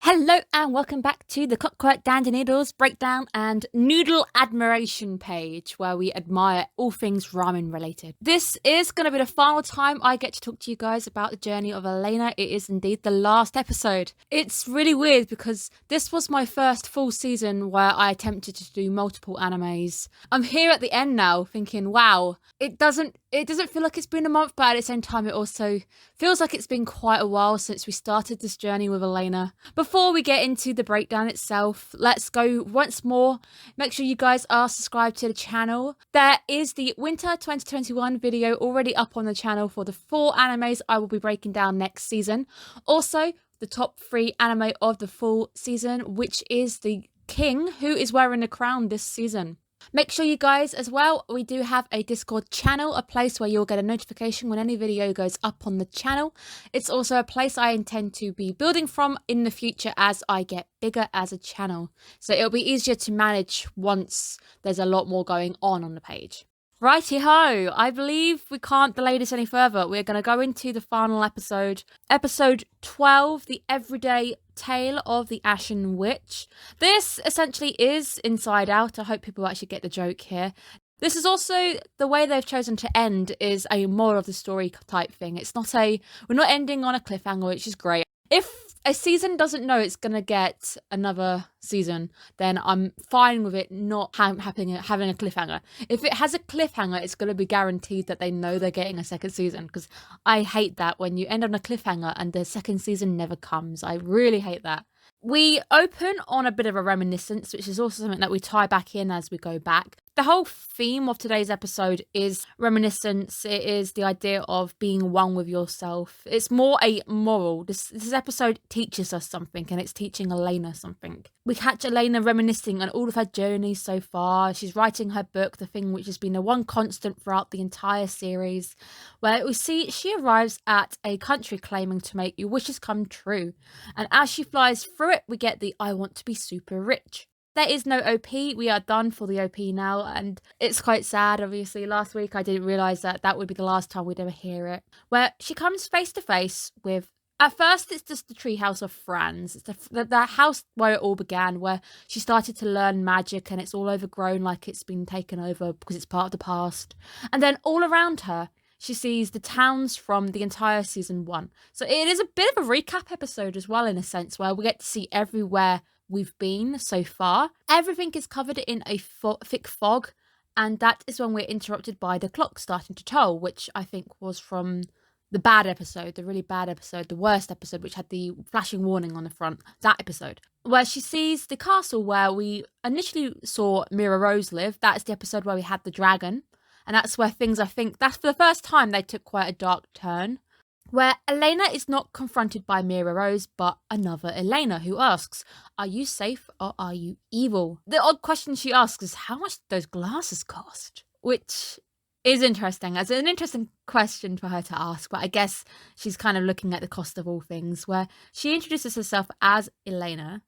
Hello and welcome back to the Clockwork Noodles breakdown and noodle admiration page where we admire all things ramen related. This is going to be the final time I get to talk to you guys about the journey of Elaina. It is indeed the last episode. It's really weird because this was my first full season where I attempted to do multiple animes. I'm here at the end now thinking, wow, it doesn't feel like it's been a month, but at the same time it also feels like it's been quite a while since we started this journey with Elaina. Before we get into the breakdown itself, let's go once more. Make sure you guys are subscribed to the channel. There is the Winter 2021 video already up on the channel for the 4 animes I will be breaking down next season. Also, the top 3 anime of the full season, which is the king who is wearing the crown this season. Make sure you guys as well, we do have a Discord channel, a place where you'll get a notification when any video goes up on the channel. It's also a place I intend to be building from in the future as I get bigger as a channel. So it'll be easier to manage once there's a lot more going on the page. Righty-ho, I believe we can't delay this any further. We're going to go into the final episode. Episode 12, The Everyday Tale of the Ashen Witch. This essentially is Inside Out. I hope people actually get the joke here. This is also, the way they've chosen to end is a moral of the story type thing. It's not we're not ending on a cliffhanger, which is great. If a season doesn't know it's going to get another season, then I'm fine with it not having a cliffhanger. If it has a cliffhanger, it's going to be guaranteed that they know they're getting a second season, because I hate that when you end on a cliffhanger and the second season never comes. I really hate that. We open on a bit of a reminiscence, which is also something that we tie back in as we go back. The whole theme of today's episode is reminiscence. It is the idea of being one with yourself. It's more a moral. This episode teaches us something, and it's teaching Elaina something. We catch Elaina reminiscing on all of her journeys so far. She's writing her book, the thing which has been the one constant throughout the entire series, where we see she arrives at a country claiming to make your wishes come true. And as she flies through it, we get the I want to be super rich. There is no OP. We are done for the OP now, and it's quite sad, obviously. Last week I didn't realise that would be the last time we'd ever hear it. Where she comes face to face with, at first it's just the treehouse of Franz. It's the house where it all began, where she started to learn magic, and it's all overgrown like it's been taken over because it's part of the past. And then all around her, she sees the towns from the entire season 1. So it is a bit of a recap episode as well, in a sense, where we get to see everywhere we've been so far. Everything is covered in a thick fog, and that is when we're interrupted by the clock starting to toll, which I think was from the bad episode, the really bad episode, the worst episode, which had the flashing warning on the front. That episode where she sees the castle where we initially saw Mira Rose live. That is the episode where we had the dragon, and that's where things, I think that's for the first time they took quite a dark turn, where Elaina is not confronted by Mira Rose, but another Elaina, who asks, are you safe or are you evil? The odd question she asks is, how much do those glasses cost? Which is interesting. It's an interesting question for her to ask, but I guess she's kind of looking at the cost of all things, where she introduces herself as Elaina,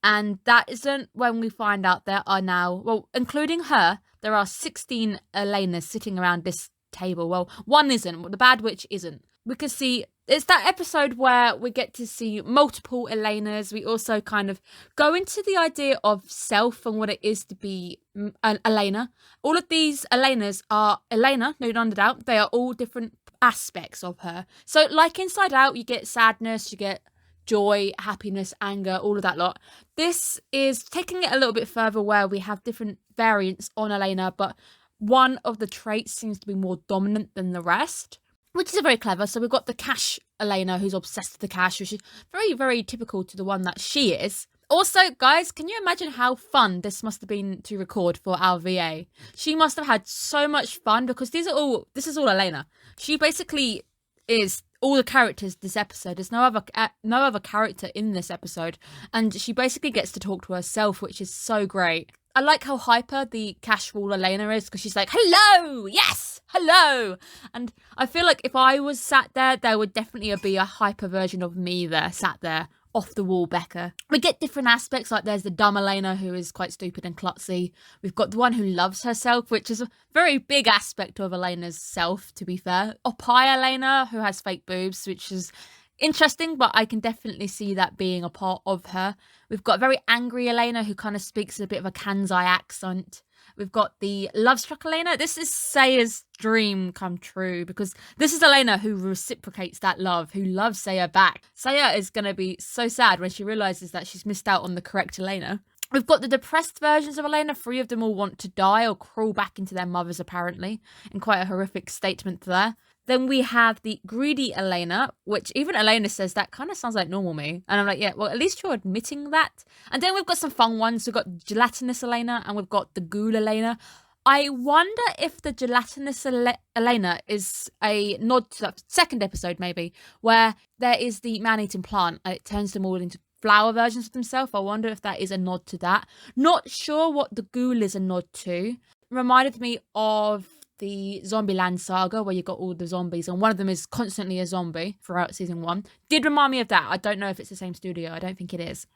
and that isn't when we find out there are now, well, including her, there are 16 Elainas sitting around this table. Well, one isn't, the bad witch isn't. We can see, it's that episode where we get to see multiple Elainas. We also kind of go into the idea of self and what it is to be an Elaina. All of these Elainas are Elaina, no doubt. They are all different aspects of her. So like Inside Out, you get sadness, you get joy, happiness, anger, all of that lot. This is taking it a little bit further, where we have different variants on Elaina, but one of the traits seems to be more dominant than the rest, which is very clever. So we've got the cash Elaina, who's obsessed with the cash, which is very, very typical to the one that she is. Also, guys, can you imagine how fun this must have been to record for our VA? She must have had so much fun, because this is all Elaina. She basically is all the characters this episode. There's no other character in this episode, and she basically gets to talk to herself, which is so great. I like how hyper the casual Elaina is, because she's like, hello, yes, hello. And I feel like if I was sat there would definitely be a hyper version of me there, sat there, off the wall Becca. We get different aspects, like there's the dumb Elaina, who is quite stupid and klutzy. We've got the one who loves herself, which is a very big aspect of Elena's self, to be fair. Oppai Elaina, who has fake boobs, which is Interesting, but I can definitely see that being a part of her. We've got a very angry Elaina who kind of speaks a bit of a Kansai accent. We've got the love-struck Elaina. This is Saya's dream come true because this is Elaina who reciprocates that love, who loves Saya back. Saya is going to be so sad when she realises that she's missed out on the correct Elaina. We've got the depressed versions of Elaina. 3 of them all want to die or crawl back into their mothers, apparently, in quite a horrific statement there. Then we have the greedy Elaina, which even Elaina says that kind of sounds like normal me. And I'm like, yeah, well, at least you're admitting that. And then we've got some fun ones. We've got Gelatinous Elena and we've got the Ghoul Elena. I wonder if the Gelatinous Elena is a nod to that second episode, maybe, where there is the man-eating plant and it turns them all into flower versions of themselves. I wonder if that is a nod to that. Not sure what the Ghoul is a nod to. Reminded me of the Zombieland saga where you got all the zombies and one of them is constantly a zombie throughout season 1. Did remind me of that. I don't know if it's the same studio. I don't think it is.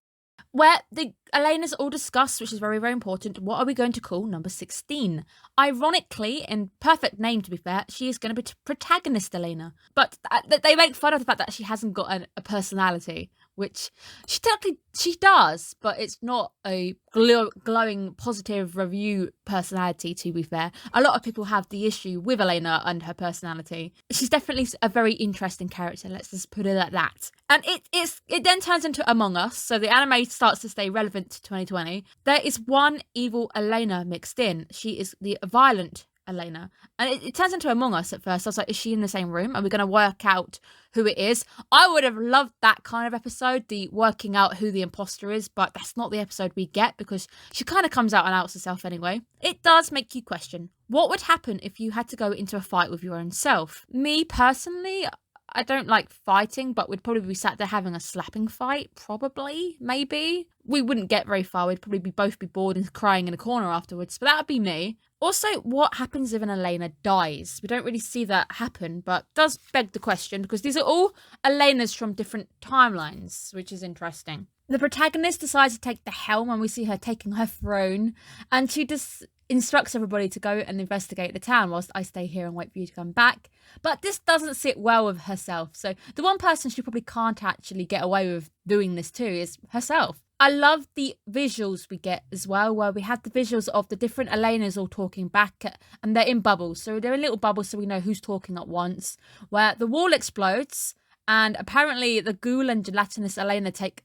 Where the Elena's all discussed, which is very, very important. What are we going to call number 16? Ironically, in perfect name to be fair, she is going to be protagonist Elena. But they make fun of the fact that she hasn't got a personality, which she does, but it's not a glowing positive review personality, to be fair. A lot of people have the issue with Elena and her personality. She's definitely a very interesting character, let's just put it like that. And it then turns into Among Us, so the anime starts to stay relevant to 2020. There is one evil Elena mixed in. She is the violent Elena. And it turns into Among Us at first. I was like, is she in the same room? Are we going to work out who it is? I would have loved that kind of episode, the working out who the imposter is, but that's not the episode we get because she kind of comes out and outs herself anyway. It does make you question, what would happen if you had to go into a fight with your own self? Me personally, I don't like fighting, but we'd probably be sat there having a slapping fight, probably, maybe. We wouldn't get very far. We'd probably both be bored and crying in a corner afterwards, but that would be me. Also, what happens if an Elena dies? We don't really see that happen, but does beg the question because these are all Elenas from different timelines, which is interesting. The protagonist decides to take the helm and we see her taking her throne, and she just instructs everybody to go and investigate the town whilst I stay here and wait for you to come back. But this doesn't sit well with herself. So the one person she probably can't actually get away with doing this to is herself. I love the visuals we get as well, where we have the visuals of the different Elenas all talking back, and they're in bubbles. So they're in little bubbles so we know who's talking at once, where the wall explodes. And apparently the Ghoul and Gelatinous Elena take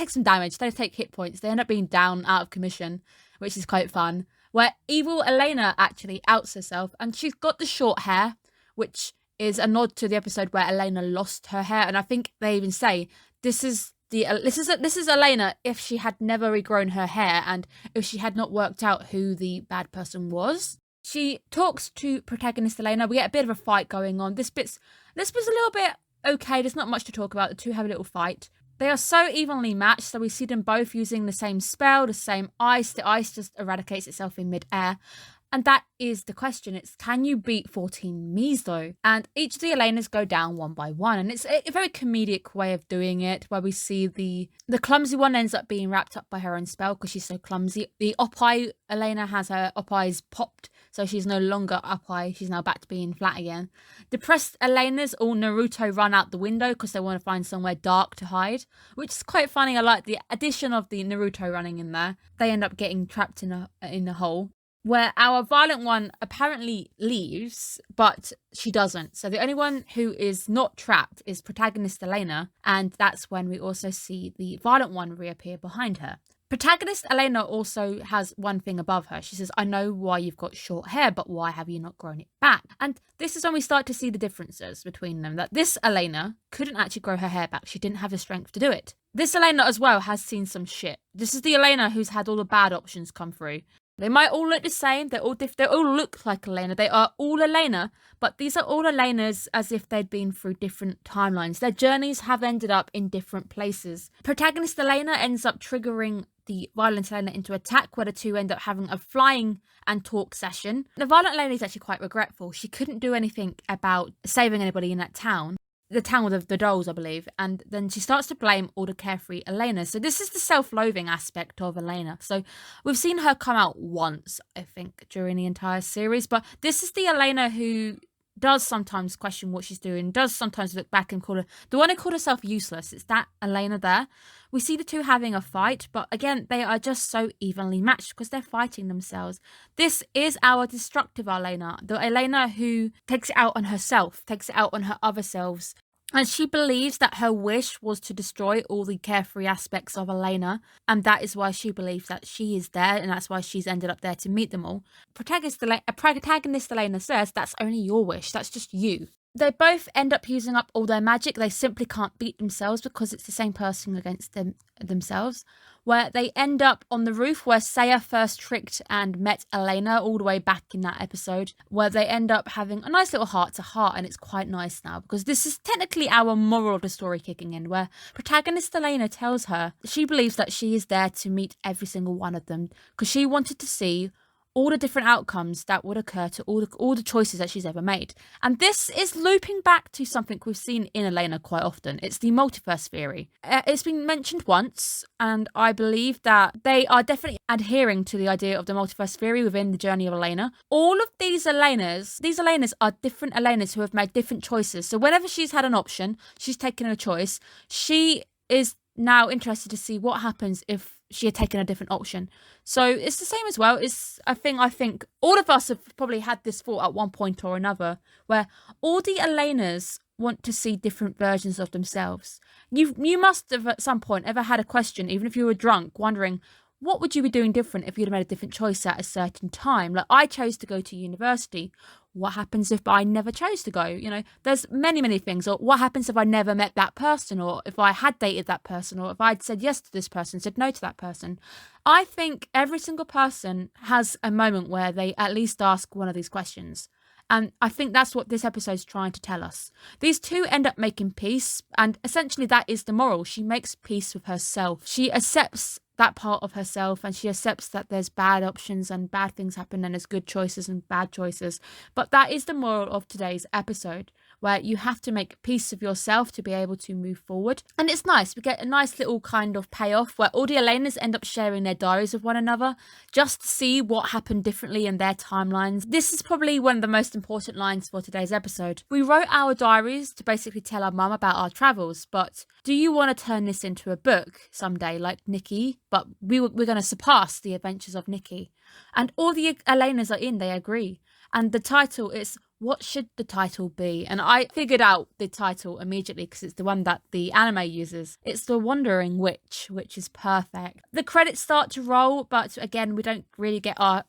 some damage. They take hit points. They end up being down out of commission, which is quite fun. Where evil Elena actually outs herself, and she's got the short hair, which is a nod to the episode where Elena lost her hair. And I think they even say this is Elena if she had never regrown her hair and if she had not worked out who the bad person was. She talks to protagonist Elena. We get a bit of a fight going on. This bit's a little bit okay. There's not much to talk about. The two have a little fight. They are so evenly matched, so we see them both using the same spell, the same ice. The ice just eradicates itself in mid-air. And that is the question. It's, can you beat 14 Mies though? And each of the Elenas go down one by one. And it's a very comedic way of doing it, where we see the clumsy one ends up being wrapped up by her own spell because she's so clumsy. The Oppai Elena has her Oppais popped, so she's no longer Oppai. She's now back to being flat again. Depressed Elenas all Naruto run out the window because they want to find somewhere dark to hide, which is quite funny. I like the addition of the Naruto running in there. They end up getting trapped in a hole, where our violent one apparently leaves, but she doesn't. So the only one who is not trapped is protagonist Elena, and that's when we also see the violent one reappear behind her. Protagonist Elena also has one thing above her. She says, I know why you've got short hair, but why have you not grown it back? And this is when we start to see the differences between them, that this Elena couldn't actually grow her hair back. She didn't have the strength to do it. This Elena as well has seen some shit. This is the Elena who's had all the bad options come through. They might all look the same. They all look like Elena. They are all Elena, but these are all Elenas as if they'd been through different timelines. Their journeys have ended up in different places. Protagonist Elena ends up triggering the violent Elena into attack, where the two end up having a flying and talk session. The violent Elena is actually quite regretful. She couldn't do anything about saving anybody in that town. The town with the dolls, I believe, and then she starts to blame all the carefree Elena. So this is the self-loathing aspect of Elena. So we've seen her come out once, I think, during the entire series, but this is the Elena who does sometimes question what she's doing, does sometimes look back and call her, the one who called herself useless, it's that Elaina there. We see the two having a fight, but again, they are just so evenly matched because they're fighting themselves. This is our destructive Elaina, the Elaina who takes it out on herself, takes it out on her other selves. And she believes that her wish was to destroy all the carefree aspects of Elaina, and that is why she believes that she is there, and that's why she's ended up there to meet them all. Protagonist Elaina says that's only your wish, that's just you. They both end up using up all their magic. They simply can't beat themselves because it's the same person against themselves. Where they end up on the roof where Saya first tricked and met Elaina all the way back in that episode, where they end up having a nice little heart-to-heart, and it's quite nice now because this is technically our moral of the story kicking in, where protagonist Elaina tells her she believes that she is there to meet every single one of them because she wanted to see all the different outcomes that would occur to all the choices that she's ever made. And this is looping back to something we've seen in Elaina quite often. It's the multiverse theory. It's been mentioned once, and I believe that they are definitely adhering to the idea of the multiverse theory within the journey of Elaina. All of these Elainas are different Elainas who have made different choices. So whenever she's had an option, she's taken a choice, she is now interested to see what happens if she had taken a different option. So it's the same as well. It's a thing I think all of us have probably had this thought at one point or another, where all the Elainas want to see different versions of themselves. You must have at some point ever had a question, even if you were drunk, wondering, what would you be doing different if you'd made a different choice at a certain time? Like, I chose to go to university. What happens if I never chose to go? You know, there's many things. Or what happens if I never met that person? Or if I had dated that person? Or if I'd said yes to this person, said no to that person? I think every single person has a moment where they at least ask one of these questions. And I think that's what this episode's trying to tell us. These two end up making peace, and essentially that is the moral. She makes peace with herself. She accepts that part of herself, and she accepts that there's bad options and bad things happen, and there's good choices and bad choices. But that is the moral of today's episode, where you have to make peace with yourself to be able to move forward. And it's nice. We get a nice little kind of payoff where all the Elainas end up sharing their diaries with one another just to see what happened differently in their timelines. This is probably one of the most important lines for today's episode. We wrote our diaries to basically tell our mum about our travels, but do you want to turn this into a book someday like Nikki? But we're going to surpass the adventures of Nikki. And all the Elainas are in, they agree. And the title is, what should the title be? And I figured out the title immediately because it's the one that the anime uses. It's The Wandering Witch, which is perfect. The credits start to roll, but again, we don't really get our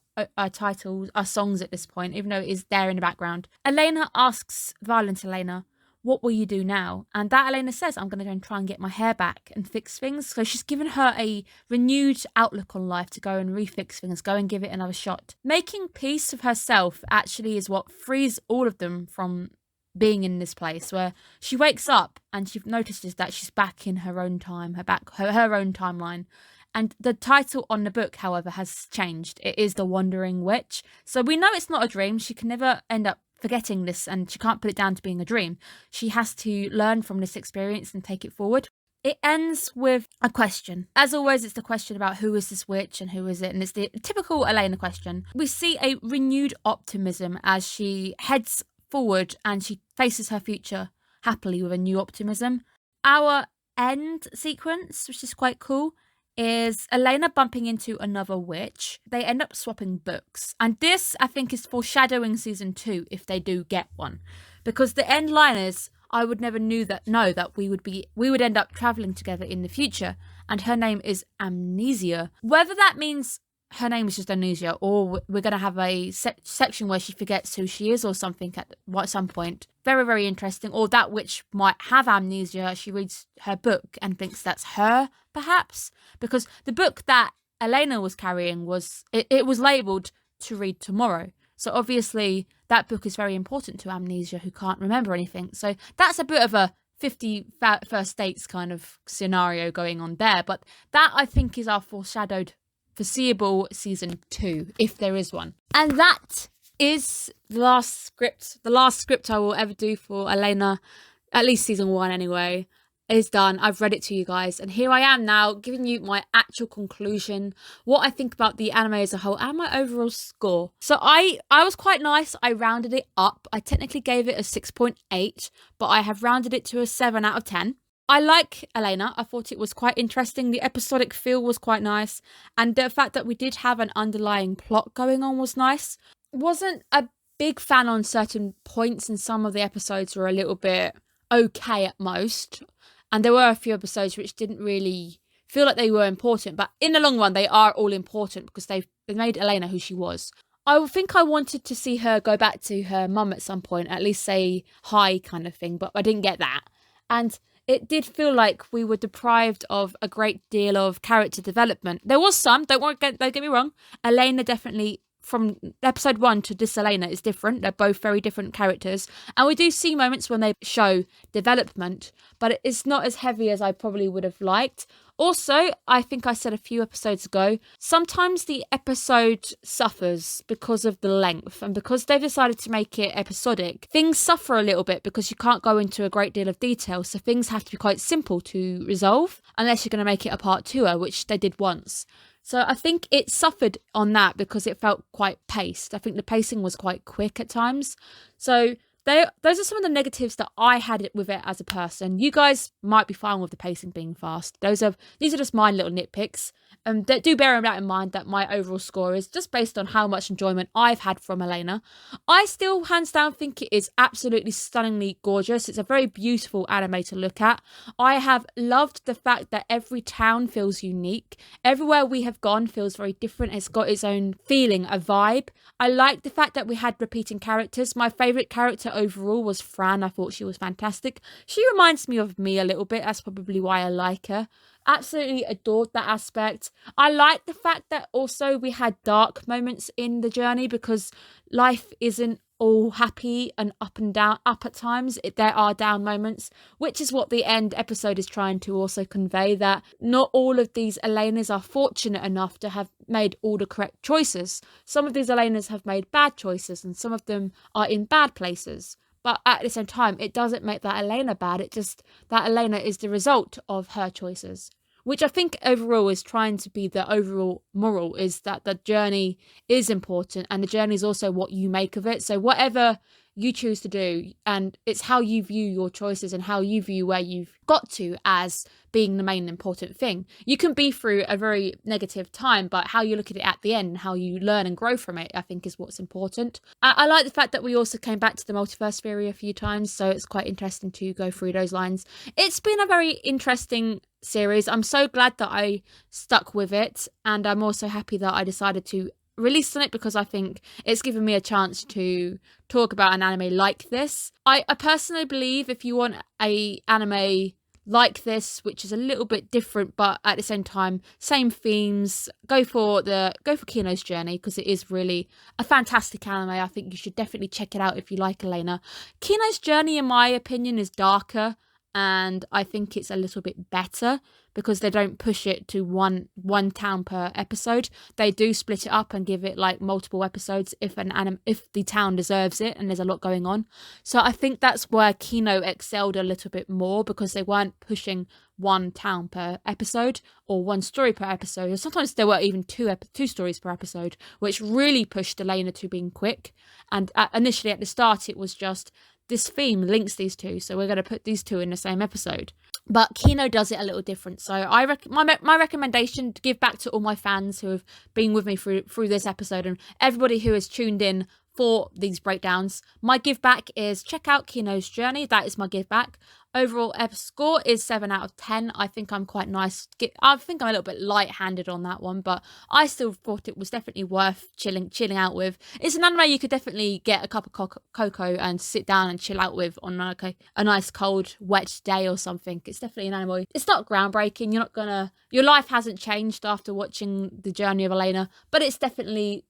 titles, our songs at this point, even though it is there in the background. Elaina asks Violent Elaina, what will you do now? And that Elaina says, I'm going to go and try and get my hair back and fix things. So she's given her a renewed outlook on life to go and refix things, go and give it another shot. Making peace with herself actually is what frees all of them from being in this place where she wakes up and she notices that she's back in her own time, her own timeline. And the title on the book, however, has changed. It is The Wandering Witch. So we know it's not a dream. She can never end up forgetting this, and she can't put it down to being a dream. She has to learn from this experience and take it forward. It ends with a question. As always, it's the question about who is this witch and who is it, and it's the typical Elaina question. We see a renewed optimism as she heads forward and she faces her future happily with a new optimism. Our end sequence, which is quite cool, is Elaina bumping into another witch. They end up swapping books. And this, I think, is foreshadowing season 2, if they do get one. Because the end line is, I would never know that we would end up travelling together in the future. And her name is Amnesia. Whether that means her name is just Amnesia, or we're going to have a section where she forgets who she is or something at some point. Very, very interesting. Or that witch might have amnesia. She reads her book and thinks that's her, perhaps. Because the book that Elaina was carrying was labelled to read tomorrow. So obviously that book is very important to Amnesia, who can't remember anything. So that's a bit of a 50 First Dates kind of scenario going on there. But that, I think, is our foreshadowed foreseeable season 2, if there is one. And that is the last script I will ever do for Elaina, at least season 1 anyway. is done. I've read it to you guys, and here I am now giving you my actual conclusion, what I think about the anime as a whole, and my overall score. So I was quite nice. I rounded it up. I technically gave it a 6.8, but I have rounded it to a 7 out of 10. I like Elaina. I thought it was quite interesting. The episodic feel was quite nice, and the fact that we did have an underlying plot going on was nice. Wasn't a big fan on certain points, and some of the episodes were a little bit okay at most. And there were a few episodes which didn't really feel like they were important. But in the long run, they are all important because they made Elaina who she was. I think I wanted to see her go back to her mum at some point, at least say hi kind of thing. But I didn't get that. And it did feel like we were deprived of a great deal of character development. There was some, don't get me wrong. Elaina definitely, from episode 1 to this Elaina, is different. They're both very different characters. And we do see moments when they show development, but it's not as heavy as I probably would have liked. Also, I think I said a few episodes ago, sometimes the episode suffers because of the length, and because they've decided to make it episodic, things suffer a little bit because you can't go into a great deal of detail, so things have to be quite simple to resolve, unless you're going to make it a part 2, which they did once. So I think it suffered on that because it felt quite paced. I think the pacing was quite quick at times. So those are some of the negatives that I had with it as a person. You guys might be fine with the pacing being fast. These are just my little nitpicks. Do bear that in mind that my overall score is just based on how much enjoyment I've had from Elaina. I still, hands down, think it is absolutely stunningly gorgeous. It's a very beautiful anime to look at. I have loved the fact that every town feels unique. Everywhere we have gone feels very different. It's got its own feeling, a vibe. I like the fact that we had repeating characters. My favourite character overall was Fran. I thought she was fantastic. She reminds me of me a little bit. That's probably why I like her. Absolutely adored that aspect. I like the fact that also we had dark moments in the journey, because life isn't all happy and up at times. There are down moments, which is what the end episode is trying to also convey, that not all of these Elainas are fortunate enough to have made all the correct choices. Some of these Elainas have made bad choices, and some of them are in bad places. But at the same time, it doesn't make that Elaina bad. It just, that Elaina is the result of her choices. Which I think overall is trying to be the overall moral, is that the journey is important, and the journey is also what you make of it. So whatever you choose to do, and it's how you view your choices and how you view where you've got to as being the main important thing. You can be through a very negative time, but how you look at it at the end and how you learn and grow from it, I think, is what's important. I like the fact that we also came back to the multiverse theory a few times, so it's quite interesting to go through those lines. It's been a very interesting series. I'm so glad that I stuck with it, and I'm also happy that I decided to release on it, because I think it's given me a chance to talk about an anime like this. I personally believe if you want a anime like this, which is a little bit different but at the same time same themes, go for Kino's Journey, because it is really a fantastic anime. I think you should definitely check it out if you like Elaina. Kino's Journey, in my opinion, is darker, and I think it's a little bit better because they don't push it to one town per episode. They do split it up and give it like multiple episodes if the town deserves it and there's a lot going on. So I think that's where Kino excelled a little bit more, because they weren't pushing one town per episode or one story per episode. Or sometimes there were even two stories per episode, which really pushed Elaina to being quick. And initially at the start, it was just this theme links these two, so we're going to put these two in the same episode. But Kino does it a little different. So my recommendation, to give back to all my fans who have been with me through this episode, and everybody who has tuned in for these breakdowns, my give back is check out Kino's Journey. That is my give back. Overall score is 7 out of 10. I think I'm quite nice. I think I'm a little bit light-handed on that one, but I still thought it was definitely worth chilling out with. It's an anime you could definitely get a cup of cocoa and sit down and chill out with on a nice cold wet day or something. It's definitely an anime. It's not groundbreaking. Your life hasn't changed after watching the journey of Elaina, but it's definitely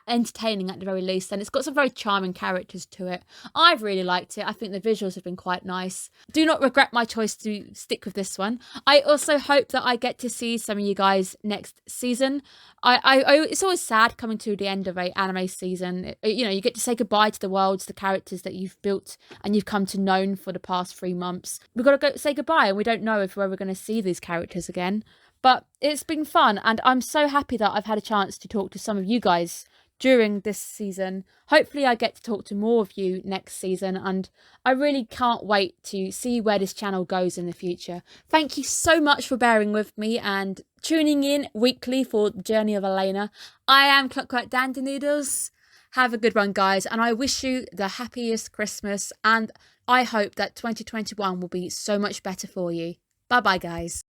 entertaining at the very least, and it's got some very charming characters to it. I've really liked it. I think the visuals have been quite nice. Do not regret my choice to stick with this one. I also hope that I get to see some of you guys next season. It's always sad coming to the end of a anime season. You know, you get to say goodbye to the worlds, the characters that you've built and you've come to know for the past 3 months. We've got to go say goodbye, and we don't know if we're ever going to see these characters again. But it's been fun, and I'm so happy that I've had a chance to talk to some of you guys during this season. Hopefully I get to talk to more of you next season, and I really can't wait to see where this channel goes in the future. Thank you so much for bearing with me and tuning in weekly for the Journey of Elaina. I am Clockwork Dandy Noodles. Have a good one, guys, and I wish you the happiest Christmas, and I hope that 2021 will be so much better for you. Bye bye, guys.